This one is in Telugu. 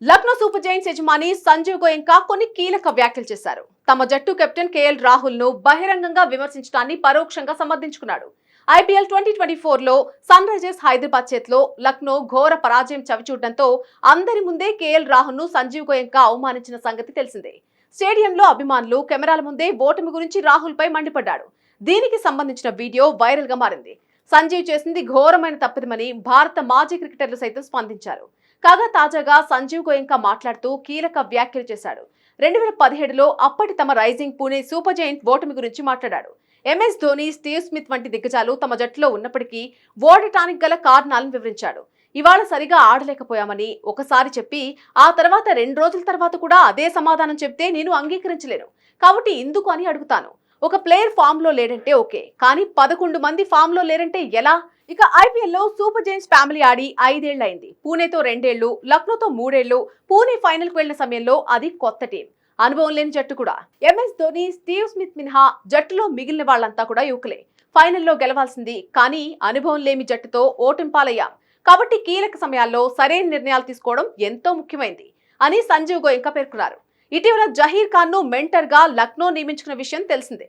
లక్నో సూపర్ జైంట్స్ యజమాని సంజీవ్ గోయంకా కొన్ని కీలక వ్యాఖ్యలు చేశారు. తమ జట్టు కెప్టెన్ కేఎల్ రాహుల్ ను బహిరంగంగా విమర్శించడాన్ని పరోక్షంగా సమర్థించుకున్నాడు. ఐపీఎల్ 2024లో సన్ రైజర్స్ హైదరాబాద్ చేతిలో లక్నో ఘోర పరాజయం చవిచూడడంతో అందరి ముందే కేఎల్ రాహుల్ ను సంజీవ్ గోయంకా అవమానించిన సంగతి తెలిసిందే. స్టేడియంలో అభిమానులు కెమెరాల ముందే ఓటమి గురించి రాహుల్ పై మండిపడ్డాడు. దీనికి సంబంధించిన వీడియో వైరల్ గా మారింది. సంజీవ్ చేసింది ఘోరమైన తప్పిదమని భారత మాజీ క్రికెటర్లు సైతం స్పందించారు. కాగా తాజాగా సంజీవ్ గోయంకా మాట్లాడుతూ కీలక వ్యాఖ్యలు చేశాడు. 2017లో అప్పటి తమ రైజింగ్ పూణే సూపర్ జైంట్ ఓటమి గురించి మాట్లాడాడు. ఎంఎస్ ధోని, స్టీవ్ స్మిత్ వంటి దిగ్గజాలు తమ జట్టులో ఉన్నప్పటికీ ఓడటానికి గల కారణాలను వివరించాడు. ఇవాళ సరిగా ఆడలేకపోయామని ఒకసారి చెప్పి ఆ తర్వాత 2 రోజుల తర్వాత కూడా అదే సమాధానం చెప్తే నేను అంగీకరించలేను. కాబట్టి ఎందుకు అని అడుగుతాను. ఒక ప్లేయర్ ఫామ్ లో లేడంటే ఓకే, కానీ 11 మంది ఫామ్ లో లేరంటే ఎలా? ఇక ఐపీఎల్ లో సూపర్ జైంట్స్ ఫ్యామిలీ ఆడి 5 ఏళ్లు అయింది. పూణేతో 2 ఏళ్లు, లక్నోతో 3 ఏళ్లు. పూణే ఫైనల్ కు వెళ్లిన సమయంలో అది కొత్త టీం, అనుభవం లేని జట్టు కూడా. ఎంఎస్ ధోని, స్టీవ్ స్మిత్ మినహా జట్టులో మిగిలిన వాళ్ళంతా కూడా యువకులే. ఫైనల్లో గెలవాల్సింది, కానీ అనుభవం లేని జట్టుతో ఓటమి పాలయ్యాం. కాబట్టి కీలక సమయాల్లో సరైన నిర్ణయాలు తీసుకోవడం ఎంతో ముఖ్యమైంది అని సంజీవ్ గోయంకా పేర్కొన్నారు. ఇటీవల జహీర్ ఖాన్ ను మెంటర్ గా లక్నో నియమించుకున్న విషయం తెలిసిందే.